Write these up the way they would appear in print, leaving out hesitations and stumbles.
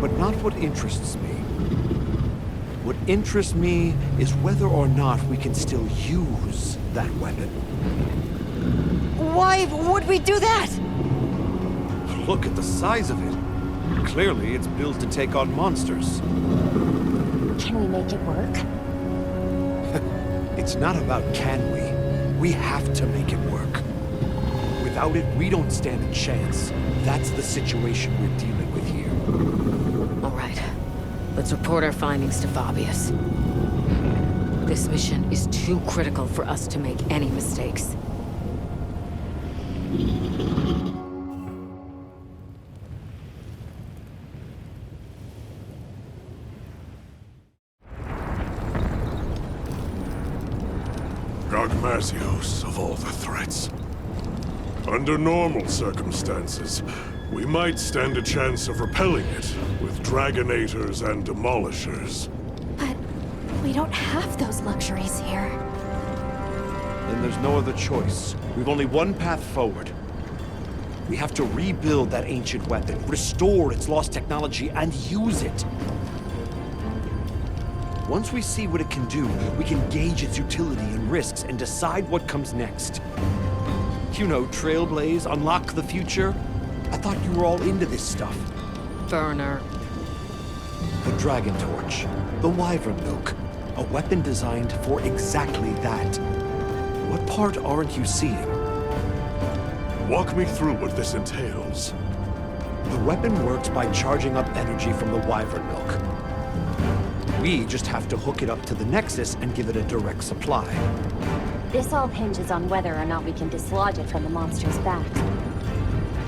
but not what interests me. What interests me is whether or not we can still use that weapon. Why would we do that? Look at the size of it. Clearly, it's built to take on monsters. Can we make it work? It's not about can we. We have to make it work. Without it, we don't stand a chance. That's the situation we're dealing with here. All right. Let's report our findings to Fabius. This mission is too critical for us to make any mistakes. Gogmazios, of all the threats. Under normal circumstances, we might stand a chance of repelling it with Dragonators and Demolishers. But we don't have those luxuries here. Then there's no other choice. We've only one path forward. We have to rebuild that ancient weapon, restore its lost technology, and use it. Once we see what it can do, we can gauge its utility and risks and decide what comes next. You know, trailblaze, unlock the future. I thought you were all into this stuff. Werner. The Dragon Torch, the Wyvern Milk, a weapon designed for exactly that. What part aren't you seeing? Walk me through what this entails. The weapon works by charging up energy from the Wyvern Milk. We just have to hook it up to the Nexus and give it a direct supply. This all hinges on whether or not we can dislodge it from the monster's back.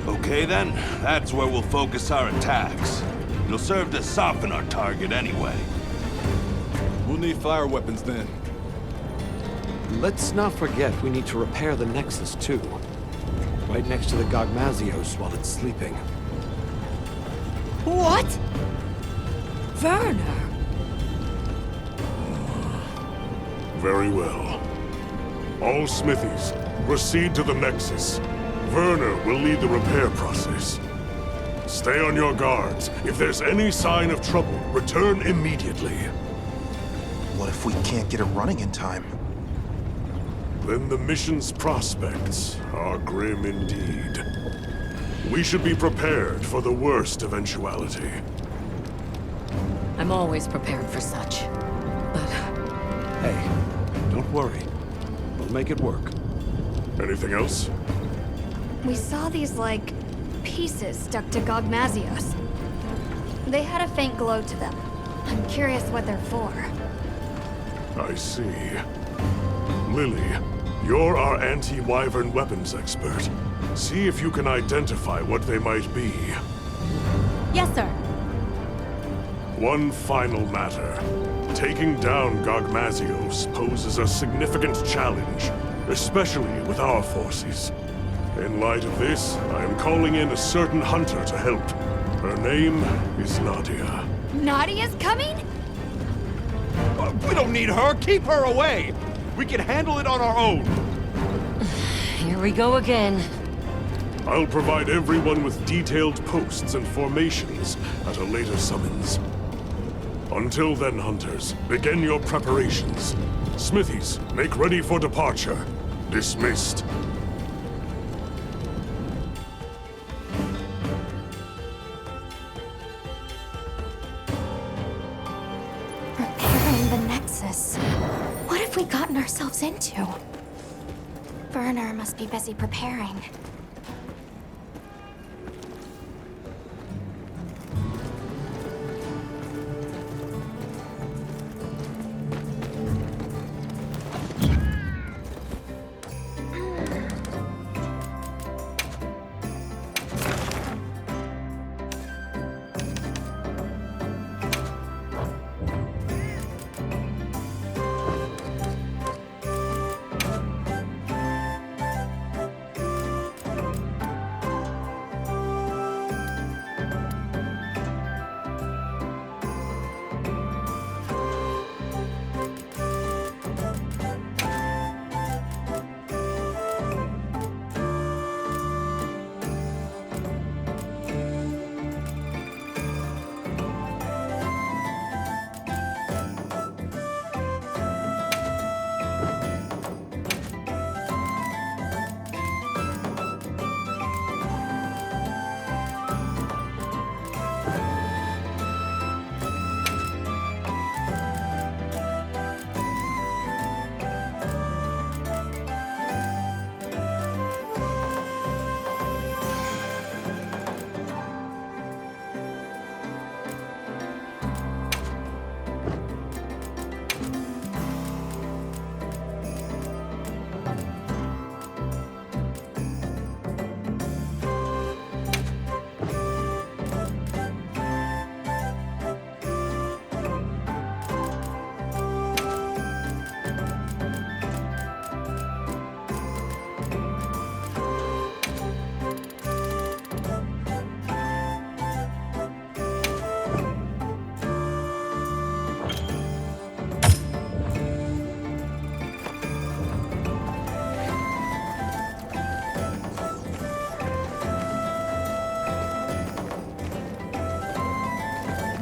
Okay then, that's where we'll focus our attacks. It'll serve to soften our target anyway. We'll need fire weapons then. Let's not forget we need to repair the Nexus too. Right next to the Gogmazios while it's sleeping. What? Werner! Very well. All smithies, proceed to the Nexus. Werner will lead the repair process. Stay on your guards. If there's any sign of trouble, return immediately. What if we can't get it running in time? Then the mission's prospects are grim indeed. We should be prepared for the worst eventuality. I'm always prepared for such. But Hey, don't worry. We'll make it work. Anything else? We saw these, like, pieces stuck to Gogmazios. They had a faint glow to them. I'm curious what they're for. I see. Lily, you're our anti-Wyvern weapons expert. See if you can identify what they might be. Yes, sir. One final matter. Taking down Gogmazios poses a significant challenge, especially with our forces. In light of this, I am calling in a certain hunter to help. Her name is Nadia. Nadia's coming? We don't need her! Keep her away! We can handle it on our own! here we go again. I'll provide everyone with detailed posts and formations at a later summons. Until then, hunters, begin your preparations. Smithies, make ready for departure. Dismissed. Repairing the Nexus. What have we gotten ourselves into? Werner must be busy preparing.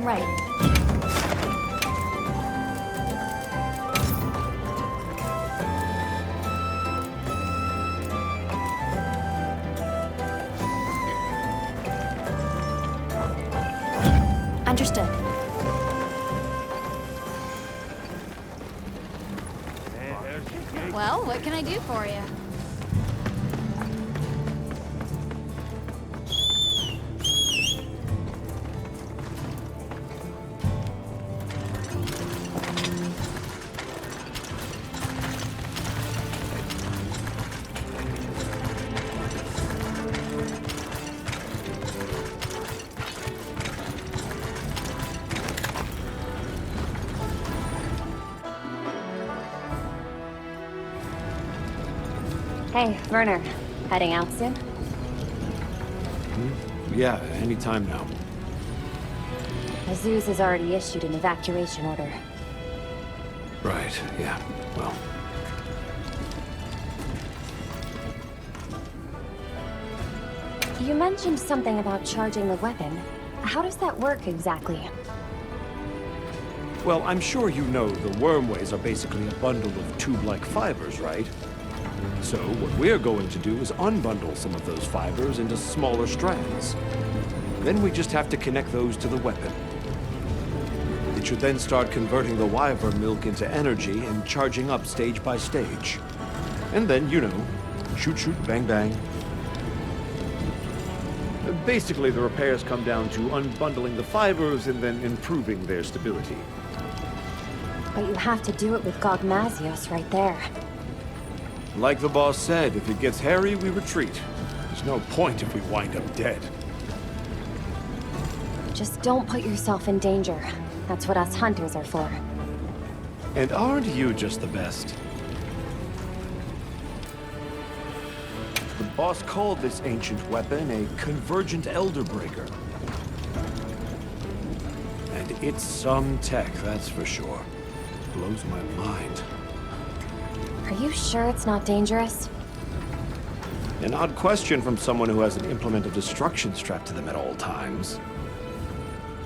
Right. Understood. Well, what can I do for you? Hey, Werner. Heading out soon? Yeah, anytime now. Zeus has already issued an evacuation order. Right, yeah, well. You mentioned something about charging the weapon. How does that work exactly? Well, I'm sure you know the wormways are basically a bundle of tube-like fibers, right? So what we're going to do is unbundle some of those fibers into smaller strands. Then we just have to connect those to the weapon. It should then start converting the wyvern milk into energy and charging up stage by stage. And then, you know, shoot, shoot, bang, bang. Basically, the repairs come down to unbundling the fibers and then improving their stability. But you have to do it with Gogmazios right there. Like the boss said, if it gets hairy, we retreat. There's no point if we wind up dead. Just don't put yourself in danger. That's what us hunters are for. And aren't you just the best? The boss called this ancient weapon a convergent elder breaker. And it's some tech, that's for sure. Blows my mind. Are you sure it's not dangerous? An odd question from someone who has an implement of destruction strapped to them at all times.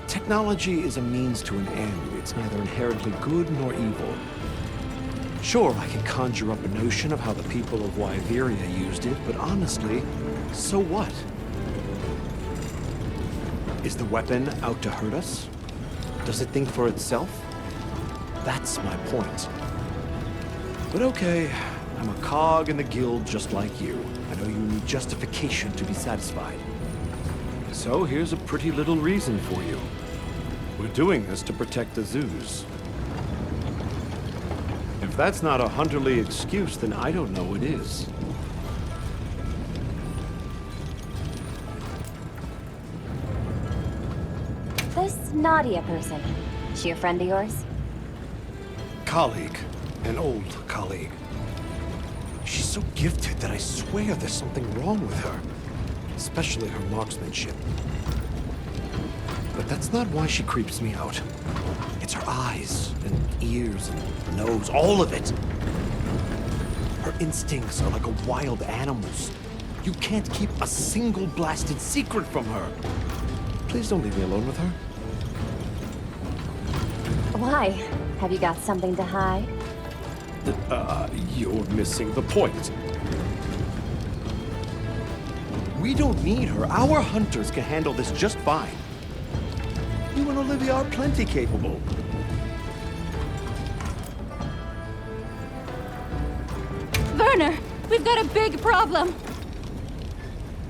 Technology is a means to an end. It's neither inherently good nor evil. Sure, I can conjure up a notion of how the people of Wyveria used it, but honestly, so what? Is the weapon out to hurt us? Does it think for itself? That's my point. But okay, I'm a cog in the guild just like you. I know you need justification to be satisfied. So here's a pretty little reason for you. We're doing this to protect the zoos. If that's not a hunterly excuse, then I don't know what is. This Nadia person, she a friend of yours? Colleague. An old colleague. She's so gifted that I swear there's something wrong with her. Especially her marksmanship. But that's not why she creeps me out. It's her eyes, and ears, and nose, all of it. Her instincts are like a wild animal's. You can't keep a single blasted secret from her. Please don't leave me alone with her. Why? Have you got something to hide? You're missing the point. We don't need her. Our hunters can handle this just fine. You and Olivia are plenty capable. Werner, we've got a big problem.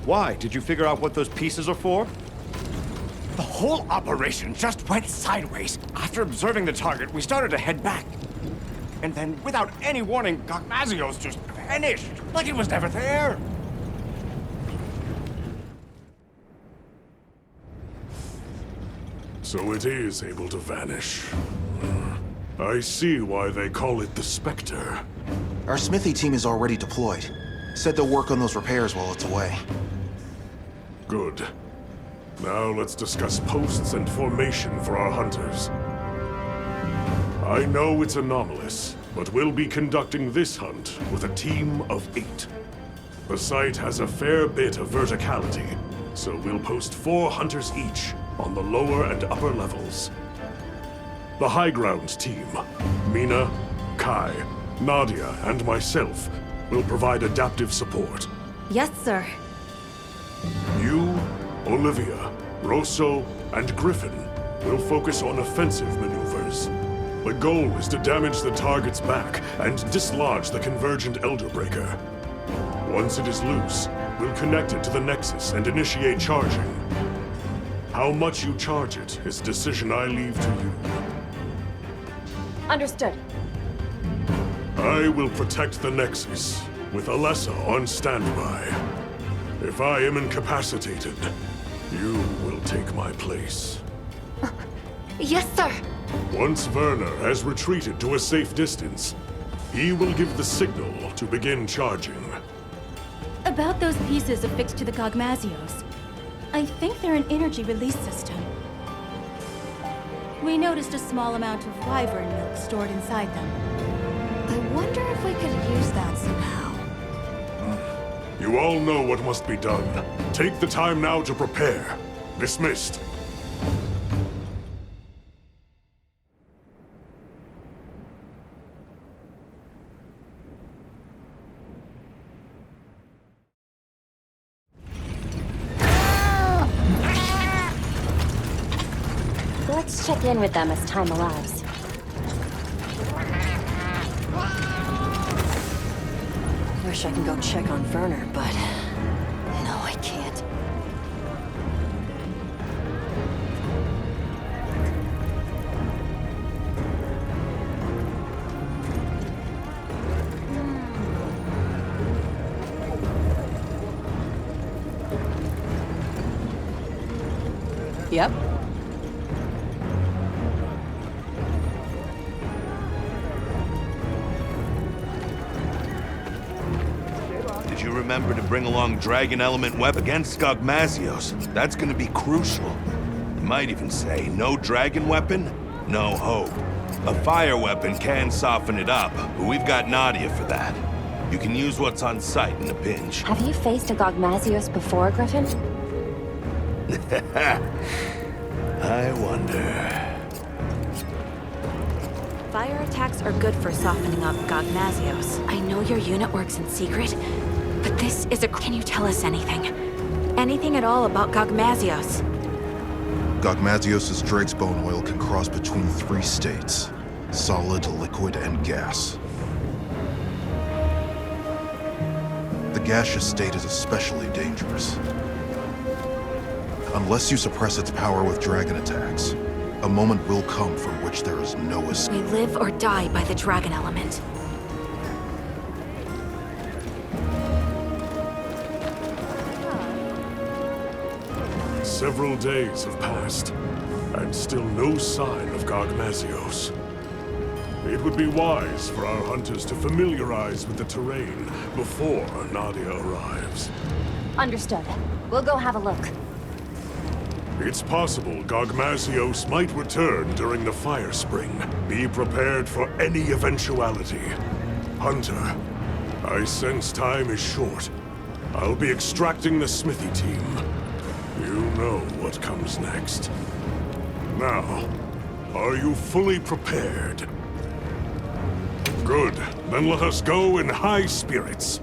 Why? Did you figure out what those pieces are for? The whole operation just went sideways. After observing the target, we started to head back. And then, without any warning, Gogmazios just vanished, like he was never there. So it is able to vanish. I see why they call it the Spectre. Our smithy team is already deployed. Said they'll work on those repairs while it's away. Good. Now let's discuss posts and formation for our hunters. I know it's anomalous, but we'll be conducting this hunt with a team of 8. The site has a fair bit of verticality, so we'll post 4 hunters each, on the lower and upper levels. The high grounds team, Mina, Kai, Nadia, and myself, will provide adaptive support. Yes, sir. You, Olivia, Rosso, and Griffin will focus on offensive maneuvers. The goal is to damage the target's back and dislodge the convergent Elder Breaker. Once it is loose, we'll connect it to the Nexus and initiate charging. How much you charge it is a decision I leave to you. Understood. I will protect the Nexus, with Alessa on standby. If I am incapacitated, you will take my place. Yes, sir. Once Werner has retreated to a safe distance, he will give the signal to begin charging. About those pieces affixed to the Gogmazios. I think they're an energy release system. We noticed a small amount of wyvern milk stored inside them. I wonder if we could use that somehow. You all know what must be done. Take the time now to prepare. Dismissed. Let's check in with them as time allows. Wish I can go check on Werner, but... no, I can't. Yep. Did you remember to bring along Dragon Element weapon against Gogmazios? That's gonna be crucial. You might even say, no dragon weapon, no hope. A fire weapon can soften it up, but we've got Nadia for that. You can use what's on site in a pinch. Have you faced a Gogmazios before, Griffin? I wonder... Fire attacks are good for softening up Gogmazios. I know your unit works in secret, but this is a... Can you tell us anything? Anything at all about Gogmazios? Gogmazios' Drake's bone oil can cross between 3 states: solid, liquid, and gas. The gaseous state is especially dangerous. Unless you suppress its power with dragon attacks, a moment will come from which there is no escape. We live or die by the dragon element. Several days have passed, and still no sign of Gogmazios. It would be wise for our hunters to familiarize with the terrain before Nadia arrives. Understood. We'll go have a look. It's possible Gogmazios might return during the Fire Spring. Be prepared for any eventuality. Hunter, I sense time is short. I'll be extracting the smithy team. You know what comes next. Now, are you fully prepared? Good. Then let us go in high spirits.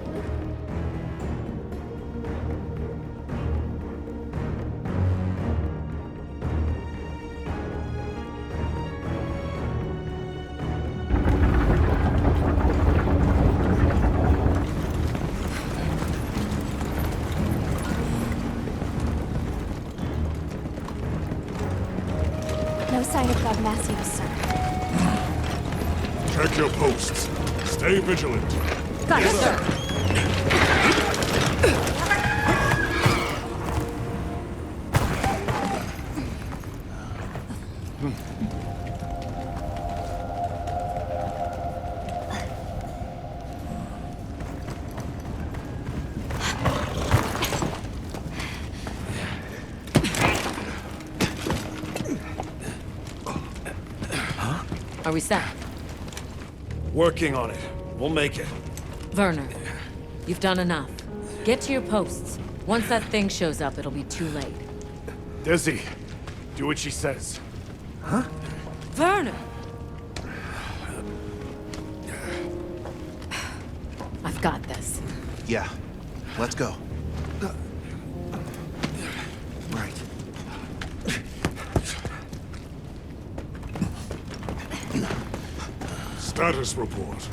No sign of Gogmazios, sir. Check your posts. Stay vigilant. Got it, sir. Are we set? Working on it. We'll make it. Werner, you've done enough. Get to your posts. Once that thing shows up, it'll be too late. Dizzy, Do what she says. Werner! I've got this. Yeah, let's go. Right. Status report.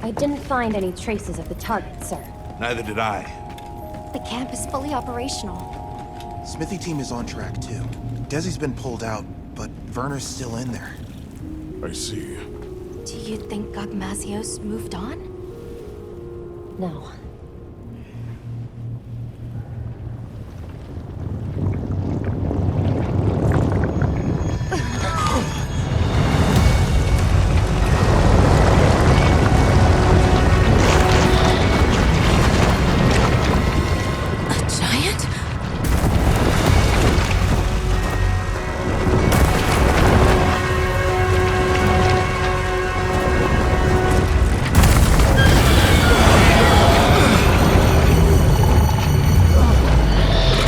I didn't find any traces of the target, sir. Neither did I. The camp is fully operational. Smithy team is on track too. Desi's been pulled out, but Werner's still in there. I see. Do you think Gogmazios moved on? No.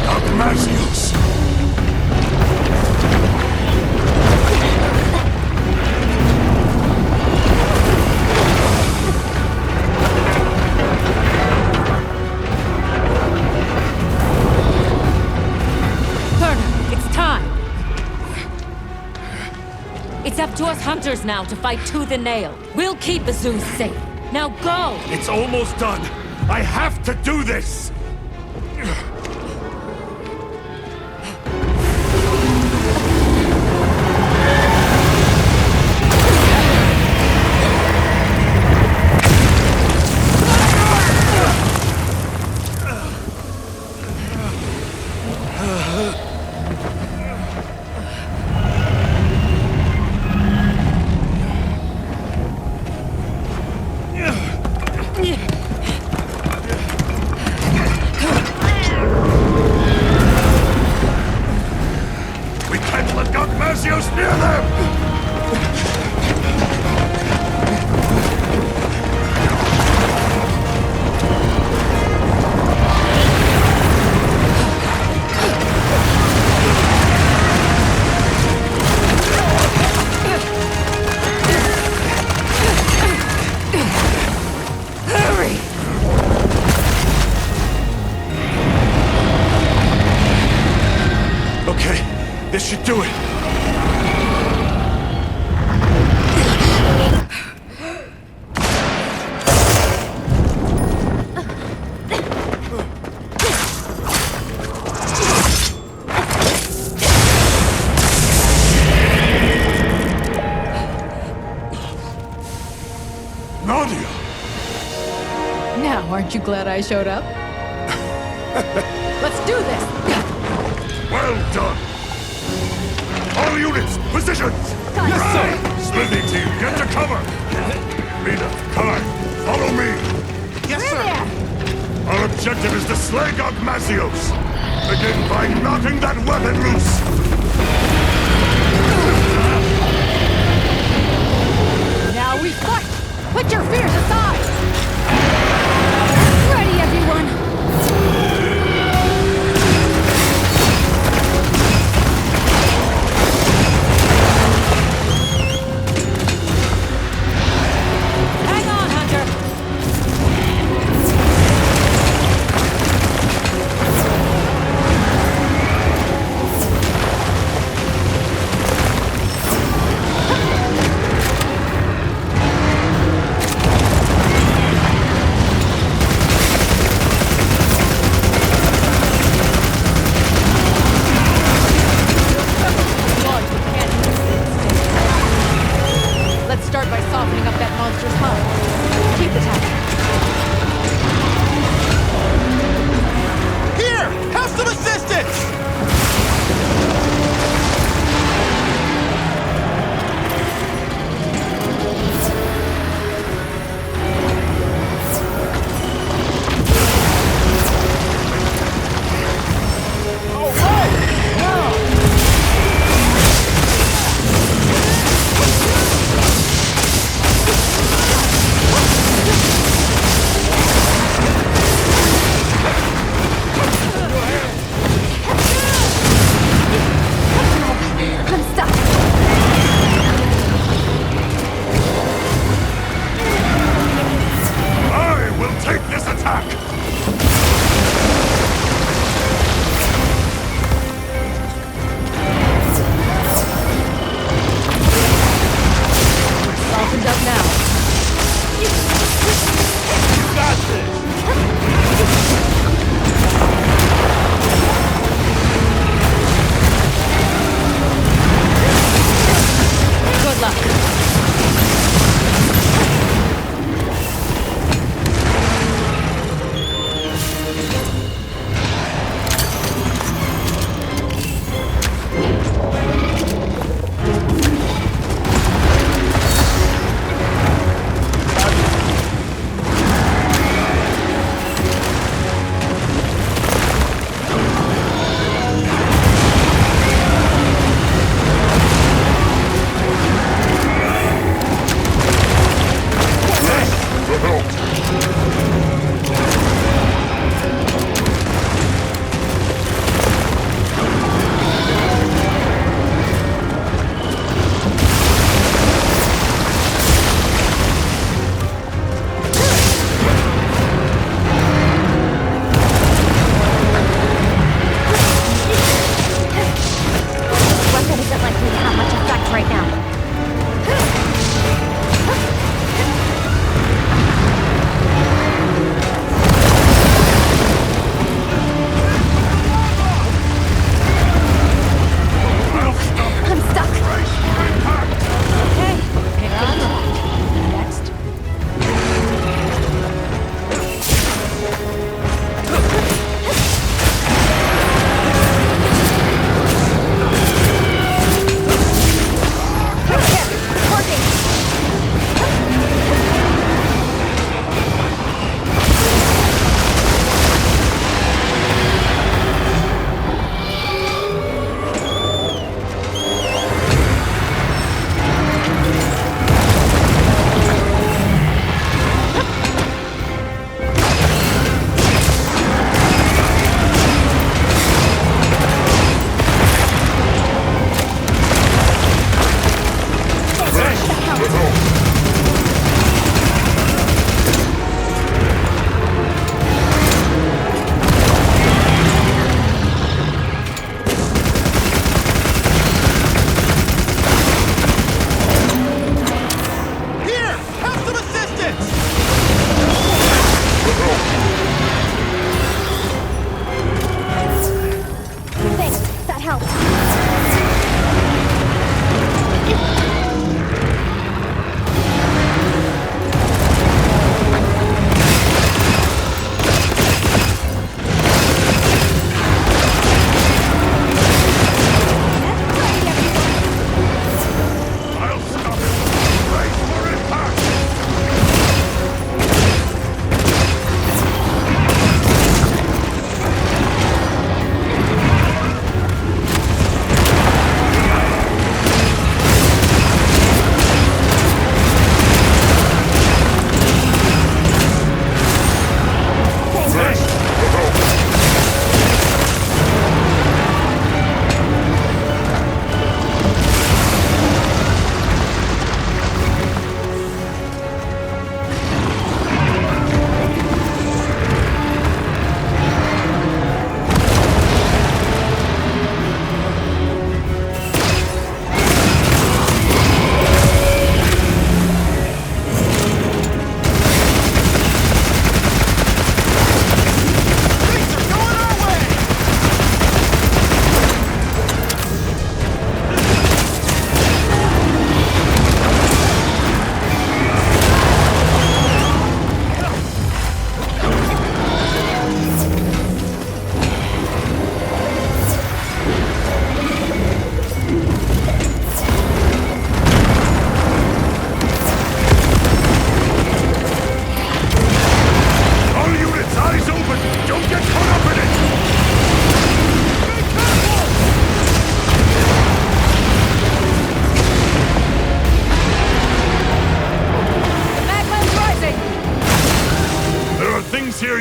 Gogmazios! Werner, it's time! It's up to us hunters now to fight tooth and nail. We'll keep Azuz safe. Now go! It's almost done. I have to do this! We can't let Gogmazios near them! Hurry! Okay, this should do it. Nadia! Now, aren't you glad I showed up? Let's do this! Well done! All units, positions! Yes, sir! Smithy team, get to cover! Rita, Kai, follow me! Yes, sir! Our objective is to slay Gogmazios! Begin by knocking that weapon loose! Now we fight! Put your fears aside! Ready, everyone! Hang on, Hunter!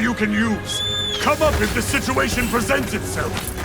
you can use. Come up if the situation presents itself.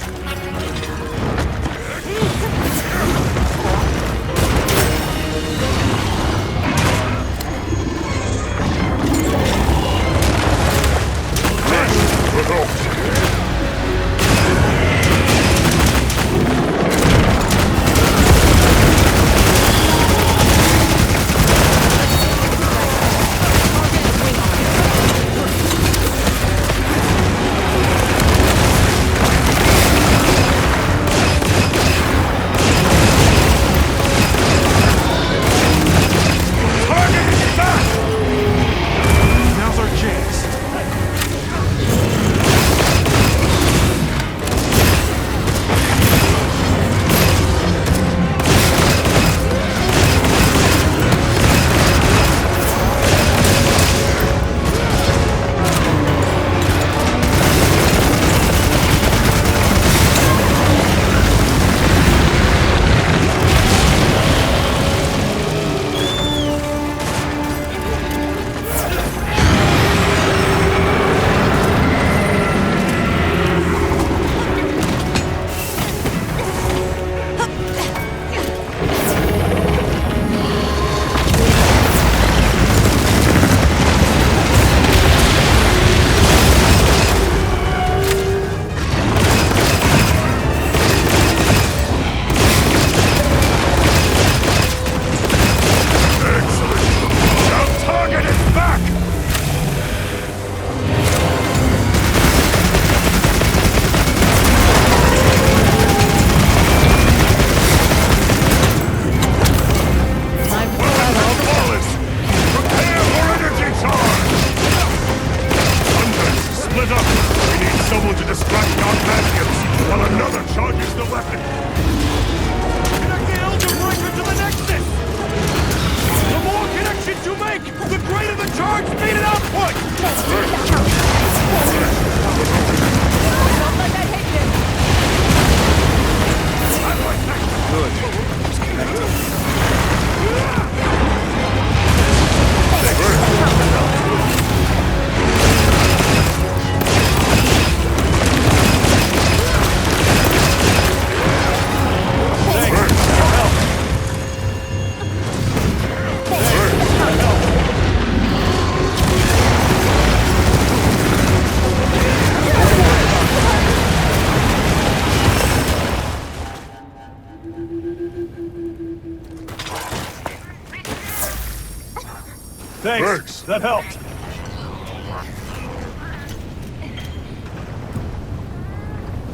Thanks. That helped.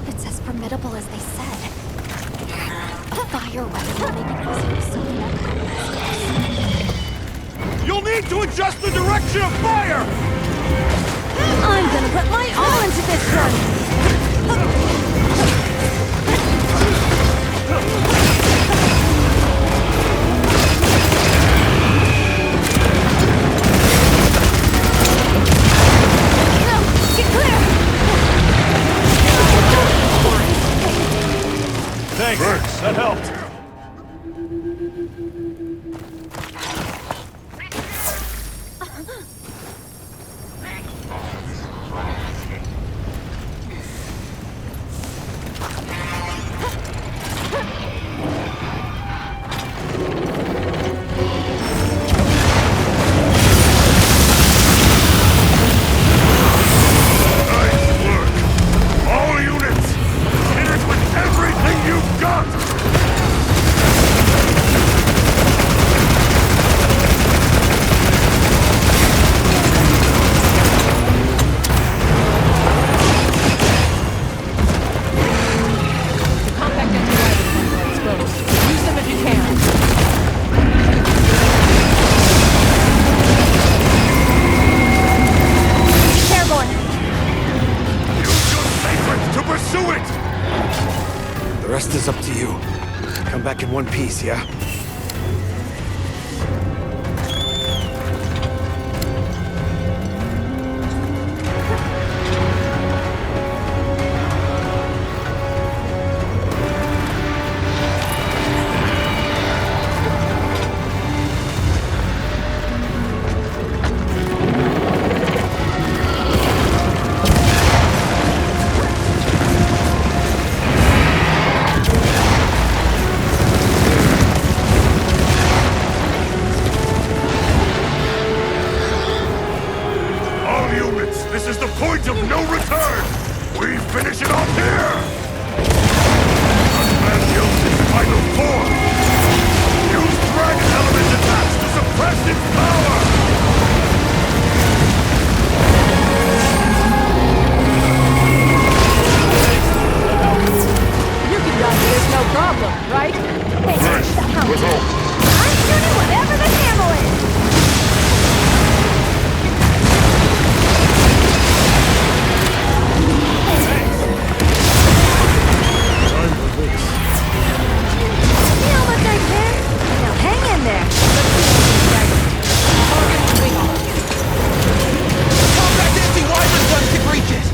It's as formidable as they said. A fire weapon will make it easier to summon. You'll need to adjust the direction of fire! I'm gonna put my all into this one! Thanks. That helped. The rest is up to you. Come back in one piece, yeah? of no return! We finish it off here! Gogmazios' final form! Use dragon element attacks to suppress its power! You can dodge this, no problem, right? Thanks. Let's go. I'm shooting whatever the camel is! Time for this. See how much I can? Now hang in there. Combat anti-wyvern gun can reach it!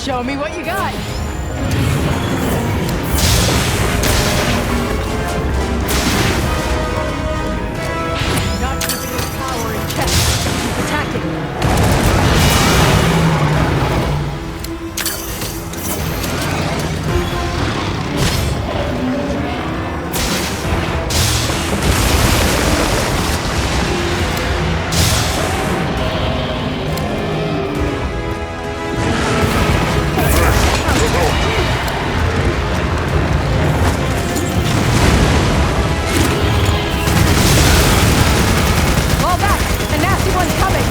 Show me what you got. Not keeping his power in check. Keep attacking. Fall back! A nasty one's coming!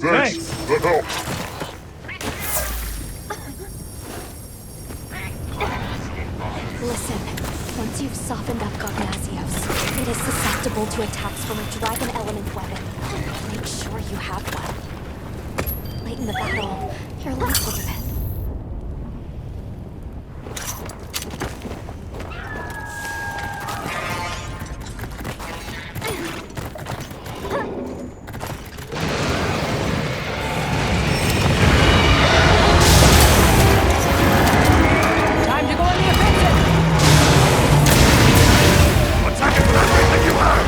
Thanks. That helps. Listen, once you've softened up Gogmazios, it is susceptible to attacks from a dragon element weapon. Make sure you have one. Late in the battle, your life will depend. Time to go on the offensive! Attack it with everything you have!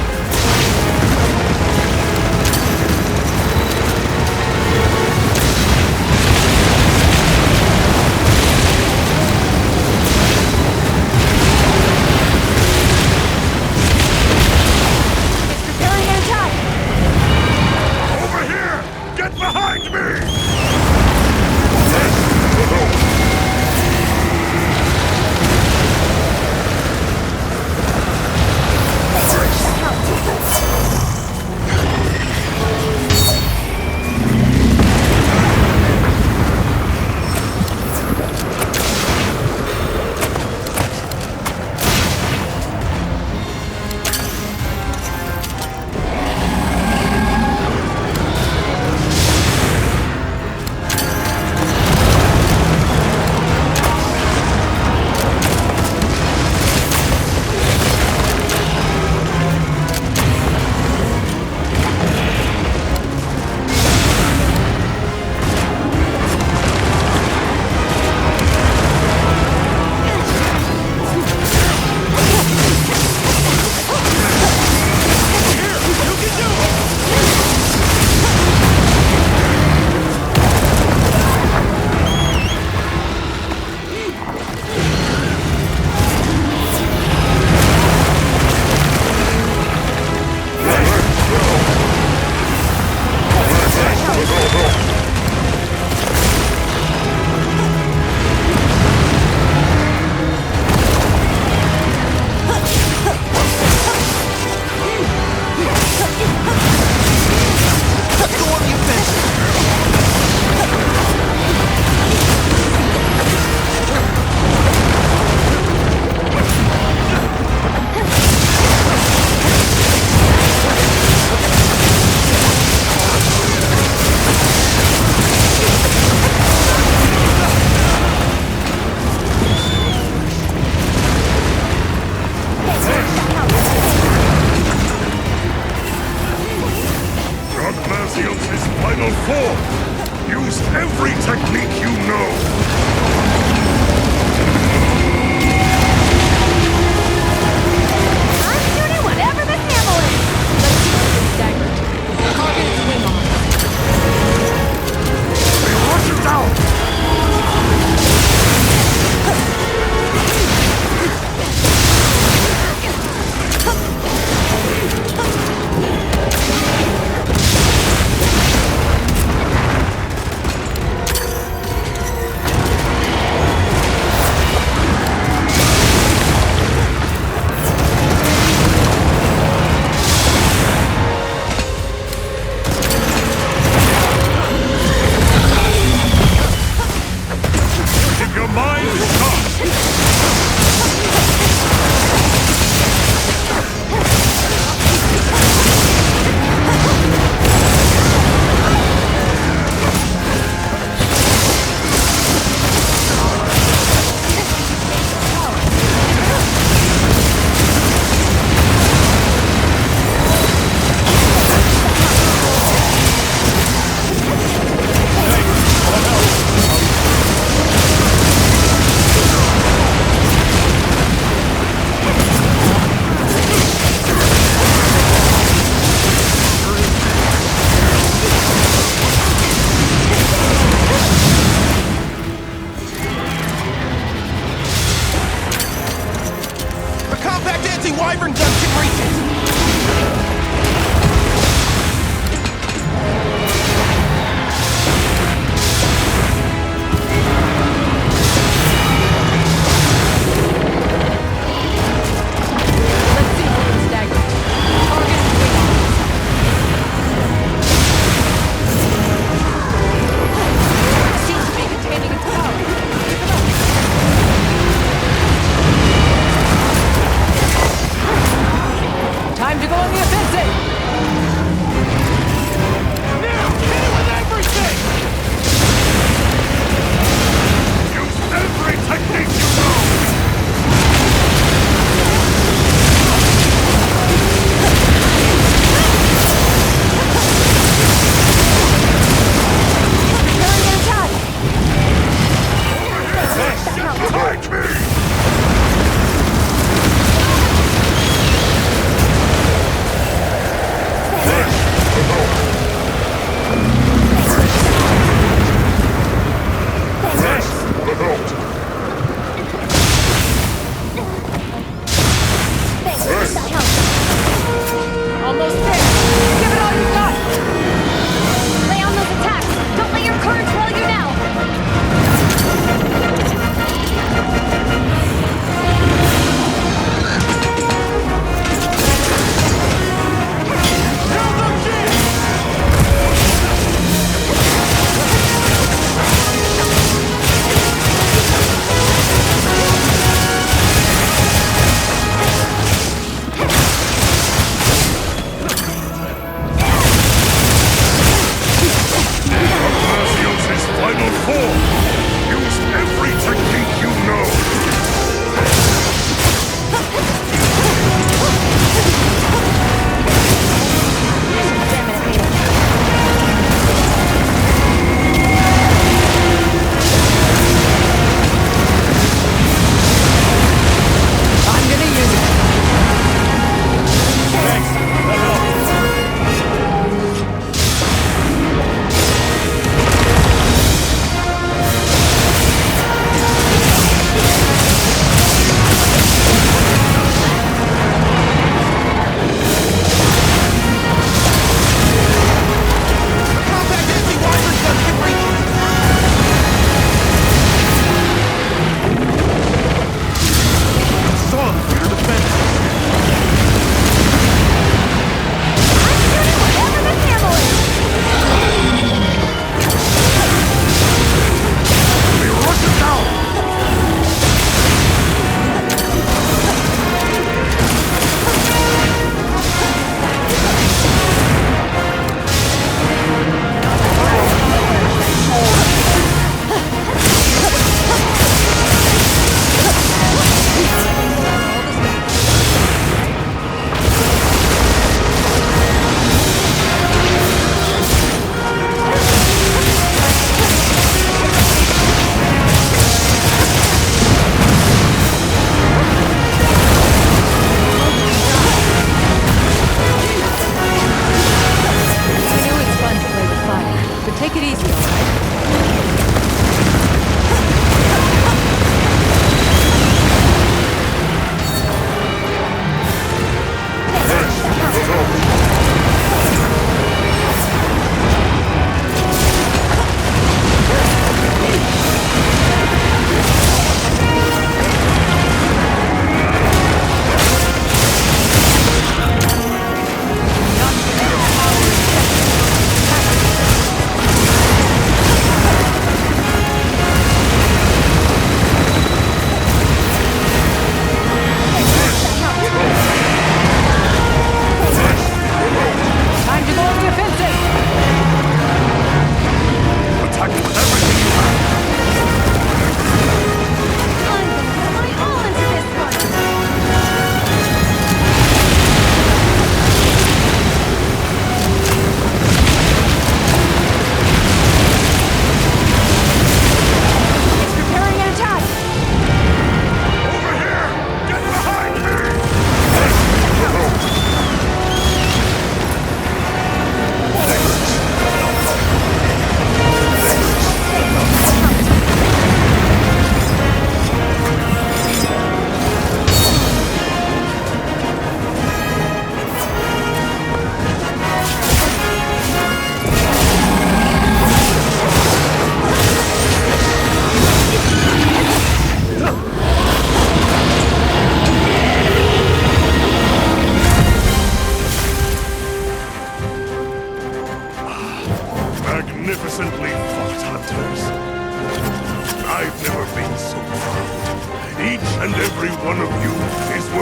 anti-wyvern gun can reach it! Let's see if we can stagger it. Target is waiting. Seems to be containing its power. Pick it up.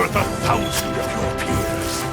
worth 1,000 of your peers.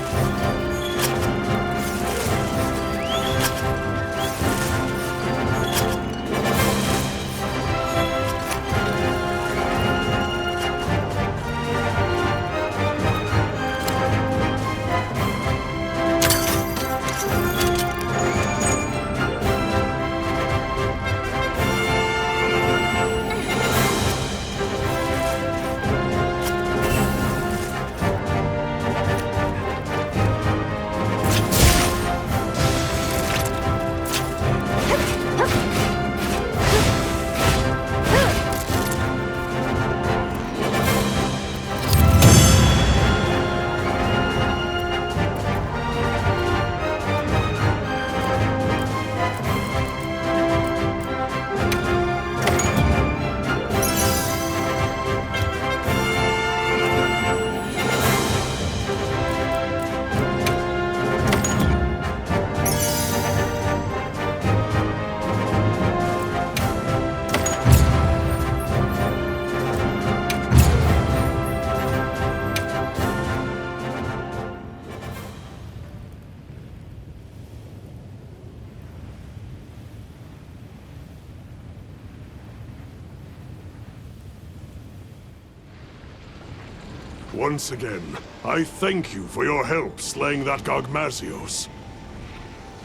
Once again, I thank you for your help slaying that Gogmazios.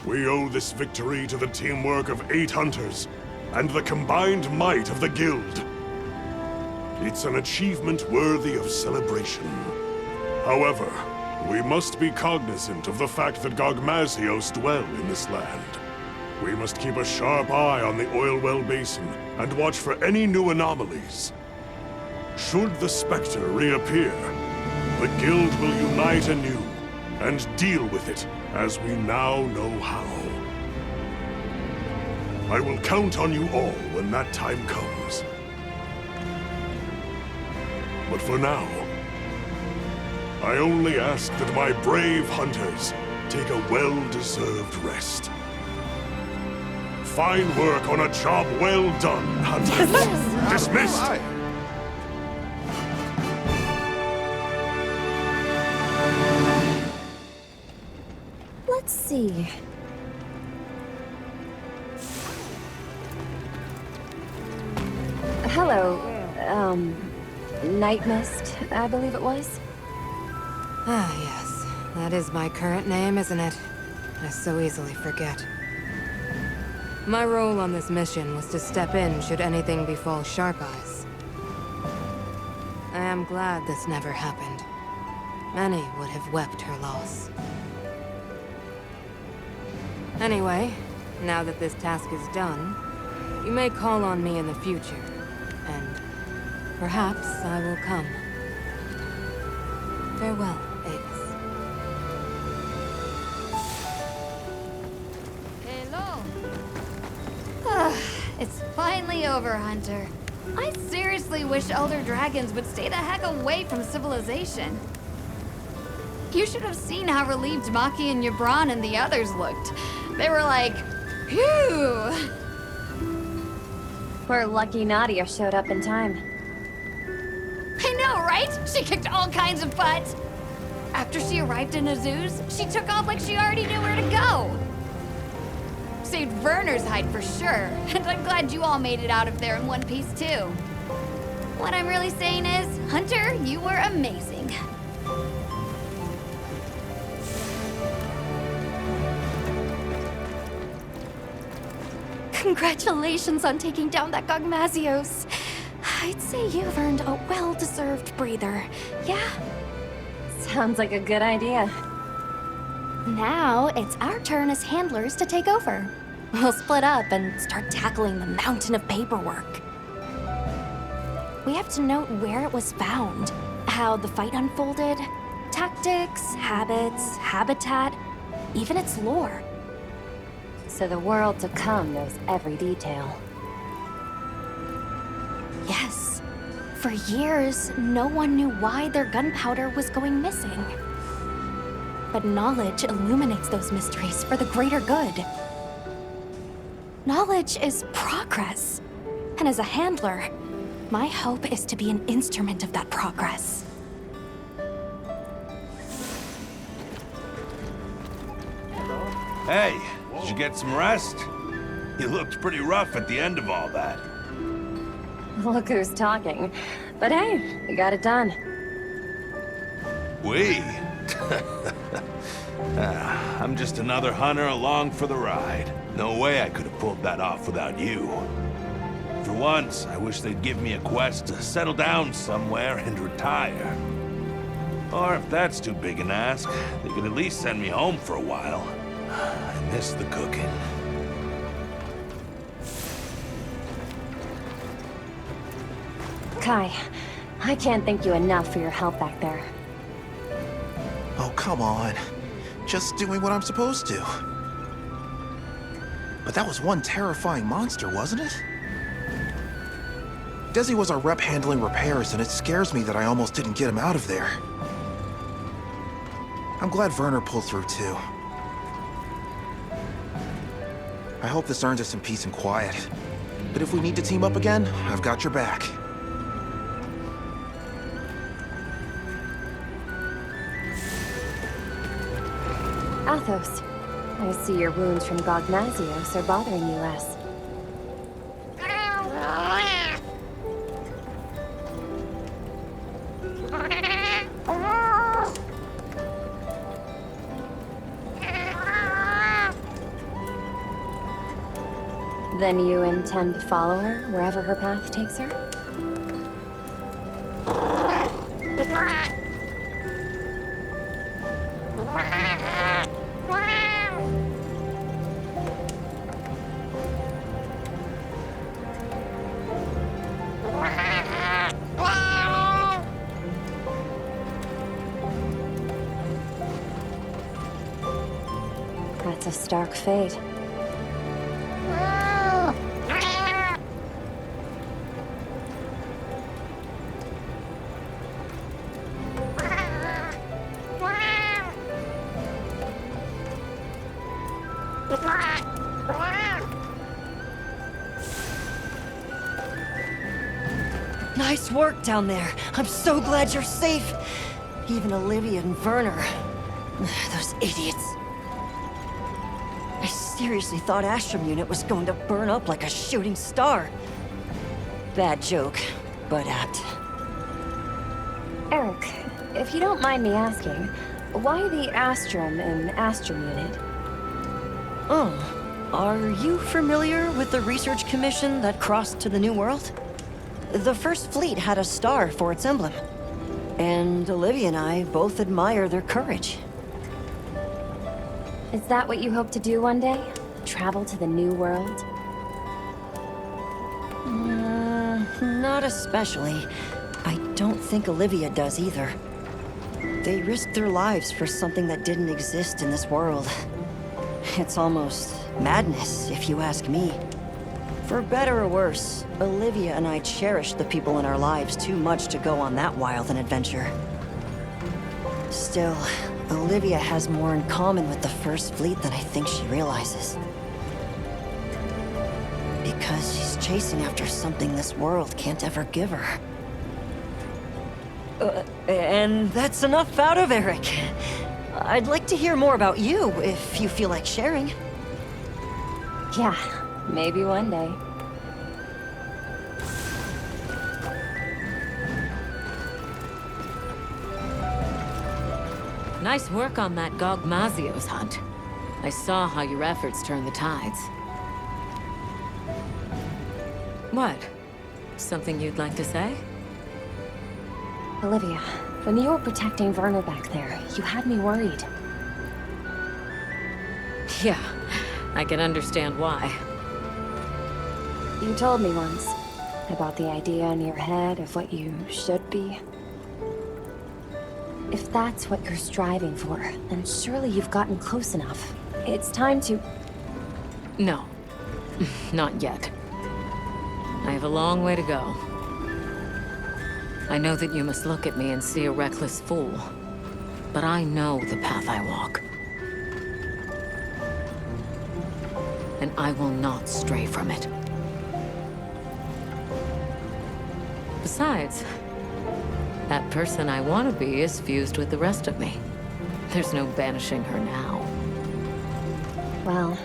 We owe this victory to the teamwork of 8 hunters and the combined might of the guild. It's an achievement worthy of celebration. However, we must be cognizant of the fact that Gogmazios dwell in this land. We must keep a sharp eye on the oil well basin and watch for any new anomalies. Should the Spectre reappear, the Guild will unite anew and deal with it as we now know how. I will count on you all when that time comes. But for now, I only ask that my brave hunters take a well-deserved rest. Fine work on a job well done, hunters. Dismissed! Let's see. Hello, Night Mist, I believe it was? Ah, yes. That is my current name, isn't it? I so easily forget. My role on this mission was to step in should anything befall Sharp Eyes. I am glad this never happened. Many would have wept her loss. Anyway, now that this task is done, you may call on me in the future, and perhaps I will come. Farewell, Ace. Hello. It's finally over, Hunter. I seriously wish Elder Dragons would stay the heck away from civilization. You should have seen how relieved Maki and Yabran and the others looked. They were like, phew! We're lucky Nadia showed up in time. I know, right? She kicked all kinds of butt. After she arrived in Azuz, she took off like she already knew where to go. Saved Werner's hide for sure, and I'm glad you all made it out of there in one piece too. What I'm really saying is, Hunter, you were amazing. Congratulations on taking down that Gogmazios. I'd say you've earned a well-deserved breather, yeah? Sounds like a good idea. Now, it's our turn as handlers to take over. We'll split up and start tackling the mountain of paperwork. We have to note where it was found, how the fight unfolded, tactics, habits, habitat, even its lore. So the world to come knows every detail. Yes. For years, no one knew why their gunpowder was going missing. But knowledge illuminates those mysteries for the greater good. Knowledge is progress. And as a handler, my hope is to be an instrument of that progress. Hey, did you get some rest? You looked pretty rough at the end of all that. Look who's talking. But hey, we got it done. We? I'm just another hunter along for the ride. No way I could have pulled that off without you. For once, I wish they'd give me a quest to settle down somewhere and retire. Or if that's too big an ask, they could at least send me home for a while. I miss the cooking. Kai, I can't thank you enough for your help back there. Oh, come on. Just doing what I'm supposed to. But that was one terrifying monster, wasn't it? Desi was our rep handling repairs, and it scares me that I almost didn't get him out of there. I'm glad Werner pulled through, too. I hope this earns us some peace and quiet. But if we need to team up again, I've got your back. Athos, I see your wounds from Gogmazios are bothering you less. Then you intend to follow her wherever her path takes her? That's a stark fate. Nice work down there. I'm so glad you're safe. Even Olivia and Werner. Those idiots. I seriously thought Astrum Unit was going to burn up like a shooting star. Bad joke, but apt. Eric, if you don't mind me asking, why the Astrum in Astrum Unit? Oh, are you familiar with the research commission that crossed to the New World? The First Fleet had a star for its emblem. And Olivia and I both admire their courage. Is that what you hope to do one day? Travel to the New World? Not especially. I don't think Olivia does either. They risked their lives for something that didn't exist in this world. It's almost madness, if you ask me. For better or worse, Olivia and I cherish the people in our lives too much to go on that wild an adventure. Still, Olivia has more in common with the First Fleet than I think she realizes. Because she's chasing after something this world can't ever give her. And that's enough out of Eric. I'd like to hear more about you, if you feel like sharing. Yeah, maybe one day. Nice work on that Gogmazios hunt. I saw how your efforts turned the tides. What? Something you'd like to say? Olivia, when you were protecting Werner back there, you had me worried. Yeah, I can understand why. You told me once about the idea in your head of what you should be. If that's what you're striving for, then surely you've gotten close enough. It's time to... No. Not yet. I have a long way to go. I know that you must look at me and see a reckless fool. But I know the path I walk. And I will not stray from it. Besides, that person I want to be is fused with the rest of me. There's no banishing her now. Well,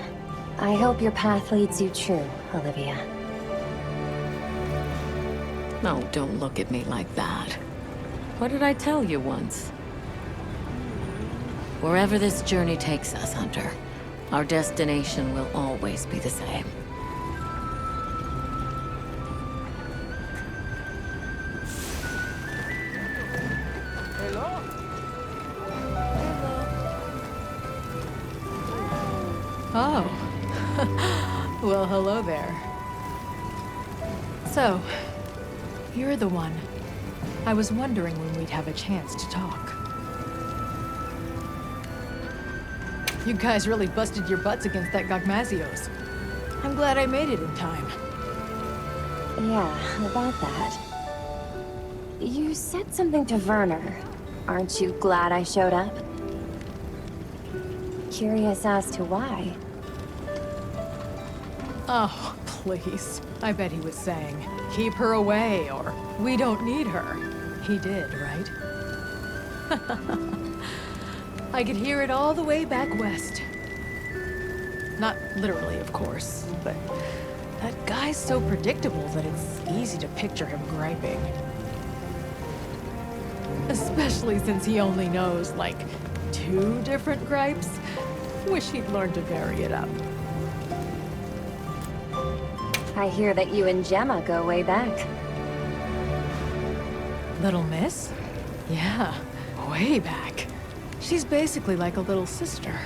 I hope your path leads you true, Olivia. Oh, don't look at me like that. What did I tell you once? Wherever this journey takes us, Hunter, our destination will always be the same. Oh. Well, hello there. So, you're the one. I was wondering when we'd have a chance to talk. You guys really busted your butts against that Gogmazios. I'm glad I made it in time. Yeah, about that. You said something to Werner. Aren't you glad I showed up? Curious as to why. Oh, please. I bet he was saying, keep her away, or we don't need her. He did, right? I could hear it all the way back west. Not literally, of course, but that guy's so predictable that it's easy to picture him griping. Especially since he only knows, like, 2 different gripes. Wish he'd learned to vary it up. I hear that you and Gemma go way back. Little Miss? Yeah, way back. She's basically like a little sister.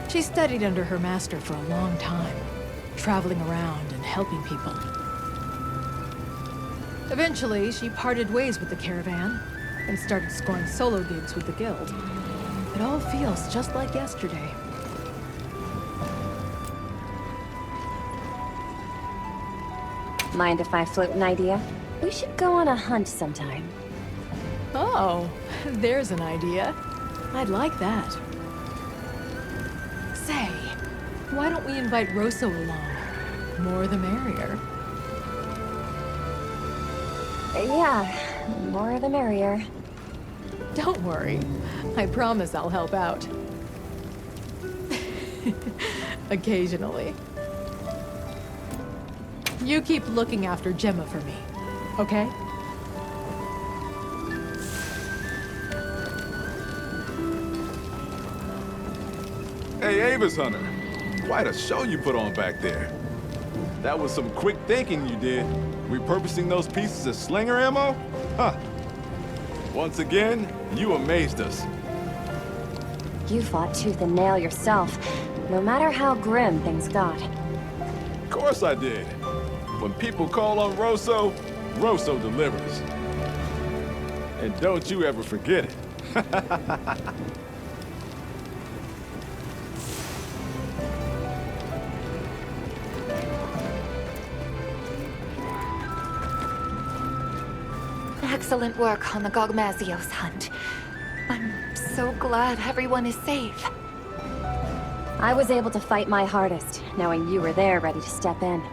She studied under her master for a long time, traveling around and helping people. Eventually, she parted ways with the caravan and started scoring solo gigs with the guild. It all feels just like yesterday. Mind if I float an idea? We should go on a hunt sometime. Oh, there's an idea. I'd like that. Say, why don't we invite Rosso along? More the merrier. Yeah, more the merrier. Don't worry. I promise I'll help out. Occasionally. You keep looking after Gemma for me, okay? Hey, Avis Hunter. Quite a show you put on back there. That was some quick thinking you did. Repurposing those pieces as slinger ammo? Huh. Once again, you amazed us. You fought tooth and nail yourself, no matter how grim things got. Of course I did. When people call on Rosso, Rosso delivers. And don't you ever forget it. Excellent work on the Gogmazios hunt. I'm so glad everyone is safe. I was able to fight my hardest, knowing you were there ready to step in.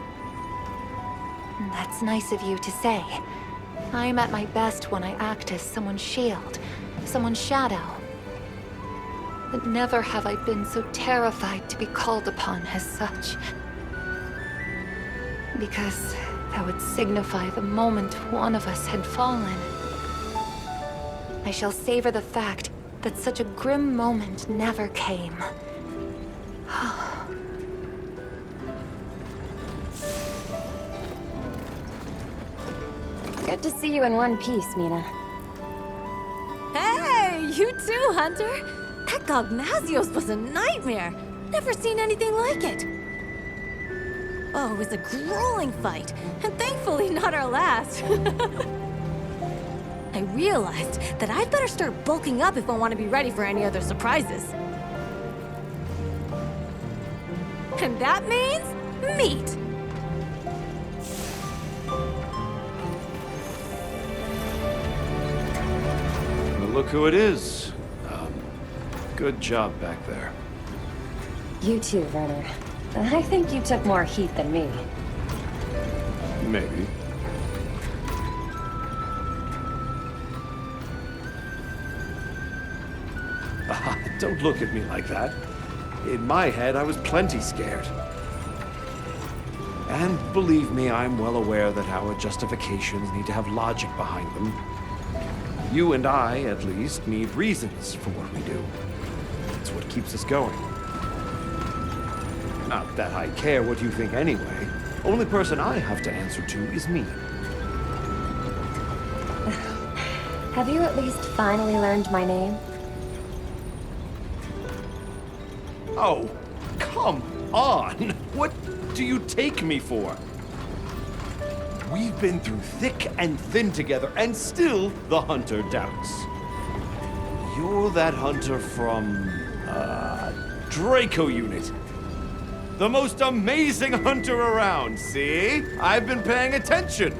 That's nice of you to say. I'm at my best when I act as someone's shield, someone's shadow. But never have I been so terrified to be called upon as such. Because that would signify the moment one of us had fallen. I shall savor the fact that such a grim moment never came. Good to see you in one piece, Mina. Hey, you too, Hunter. That Gogmazios was a nightmare. Never seen anything like it. Oh, it was a grueling fight, and thankfully not our last. I realized that I'd better start bulking up if I want to be ready for any other surprises. And that means meat. Well, look who it is. Good job back there. You too, Werner. I think you took more heat than me. Maybe. Don't look at me like that. In my head, I was plenty scared. And believe me, I'm well aware that our justifications need to have logic behind them. You and I, at least, need reasons for what we do. It's what keeps us going. Not that I care what you think anyway. Only person I have to answer to is me. Have you at least finally learned my name? Oh, come on! What do you take me for? We've been through thick and thin together, and still the Hunter doubts. You're that Hunter from, Draco Unit. The most amazing Hunter around, see? I've been paying attention.